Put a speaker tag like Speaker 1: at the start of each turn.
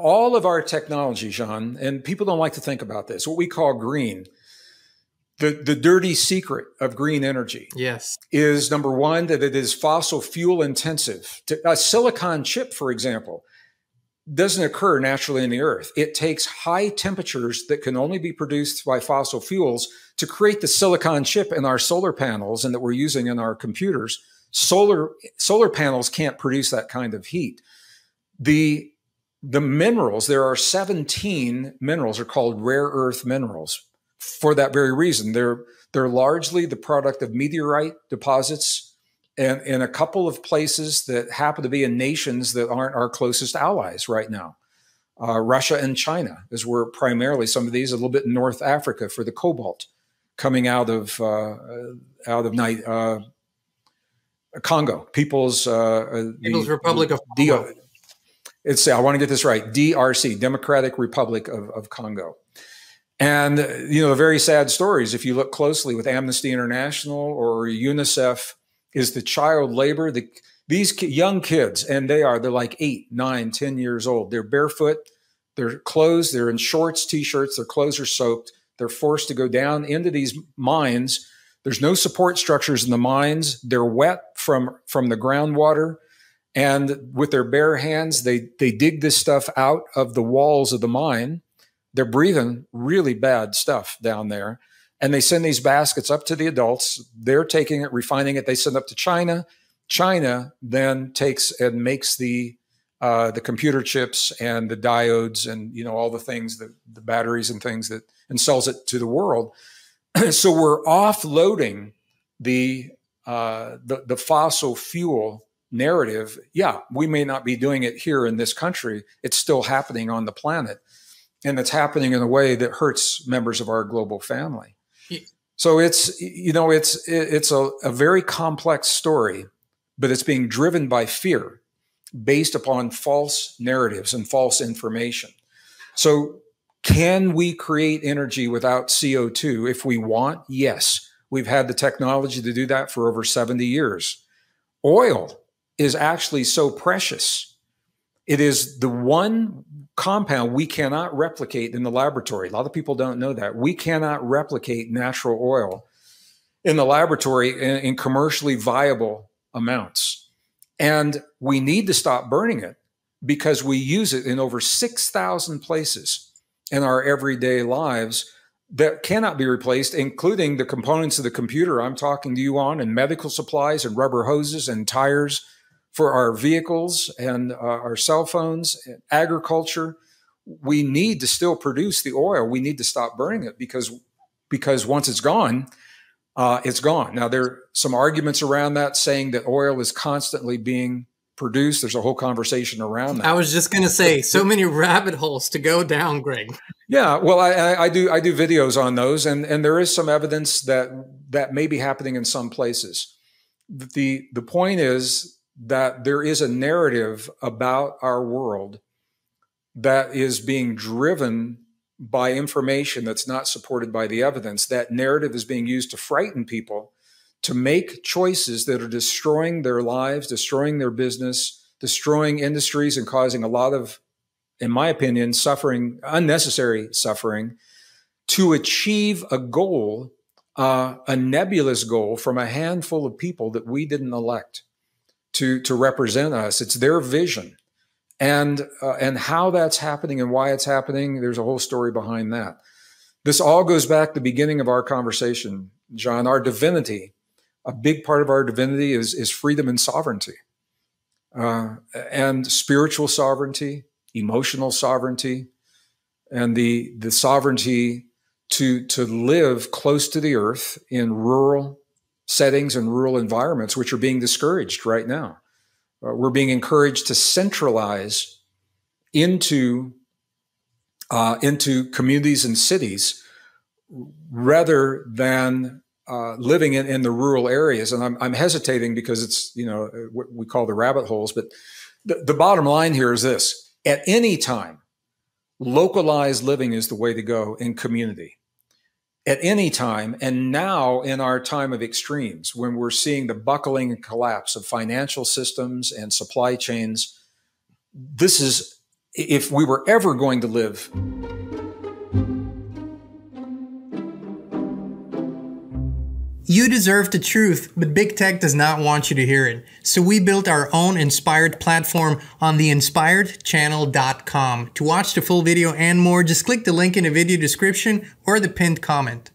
Speaker 1: All of our technology, John, and people don't like to think about this, what we call green, the dirty secret of green energy,
Speaker 2: yes,
Speaker 1: is number one, that it is fossil fuel intensive. A silicon chip, for example, doesn't occur naturally in the earth. It takes high temperatures that can only be produced by fossil fuels to create the silicon chip in our solar panels and that we're using in our computers. Solar panels can't produce that kind of heat. The minerals, there are 17 minerals are called rare earth minerals for that very reason. They're largely the product of meteorite deposits and in a couple of places that happen to be in nations that aren't our closest allies right now. Russia and China is where primarily some of these, a little bit in North Africa for the cobalt coming out of Congo, People's
Speaker 2: Republic of Congo.
Speaker 1: I want to get this right, DRC, Democratic Republic of Congo. And, the very sad stories, if you look closely with Amnesty International or UNICEF, is the child labor. These young kids, and they're like 8, 9, 10 years old. They're barefoot, they're clothes, they're in shorts, t-shirts, their clothes are soaked. They're forced to go down into these mines. There's no support structures in the mines. They're wet from the groundwater. And with their bare hands, they dig this stuff out of the walls of the mine. They're breathing really bad stuff down there. And they send these baskets up to the adults. They're taking it, refining it. They send it up to China. China then takes and makes the computer chips and the diodes and all the things, the batteries and things and sells it to the world. So we're offloading the fossil fuel narrative. Yeah, we may not be doing it here in this country. It's still happening on the planet, and it's happening in a way that hurts members of our global family. So it's a very complex story, but it's being driven by fear based upon false narratives and false information. So can we create energy without CO2 if we want? Yes. We've had the technology to do that for over 70 years. Oil is actually so precious. It is the one compound we cannot replicate in the laboratory. A lot of people don't know that. We cannot replicate natural oil in the laboratory in commercially viable amounts. And we need to stop burning it because we use it in over 6,000 places in our everyday lives that cannot be replaced, including the components of the computer I'm talking to you on, and medical supplies and rubber hoses and tires for our vehicles and our cell phones, and agriculture. We need to still produce the oil. We need to stop burning it because once it's gone, it's gone. Now, there are some arguments around that saying that oil is constantly being produced. There's a whole conversation around that.
Speaker 2: I was just going to say, so many rabbit holes to go down, Greg.
Speaker 1: Yeah, well, I do videos on those, and there is some evidence that may be happening in some places. The point is that there is a narrative about our world that is being driven by information that's not supported by the evidence. That narrative is being used to frighten people, to make choices that are destroying their lives, destroying their business, destroying industries, and causing a lot of, in my opinion, suffering, unnecessary suffering, to achieve a goal, a nebulous goal from a handful of people that we didn't elect to represent us. It's their vision. And how that's happening and why it's happening, there's a whole story behind that. This all goes back to the beginning of our conversation, John. Our divinity, a big part of our divinity is freedom and sovereignty, and spiritual sovereignty, emotional sovereignty, and the sovereignty to live close to the earth in rural settings and rural environments, which are being discouraged right now. We're being encouraged to centralize into communities and cities rather than living in the rural areas. And I'm hesitating because it's, what we call the rabbit holes. But the bottom line here is this: at any time, localized living is the way to go in community. At any time, and now in our time of extremes, when we're seeing the buckling and collapse of financial systems and supply chains, this is if we were ever going to live.
Speaker 2: You deserve the truth, but big tech does not want you to hear it. So we built our own Inspired platform on theinspiredchannel.com. To watch the full video and more, just click the link in the video description or the pinned comment.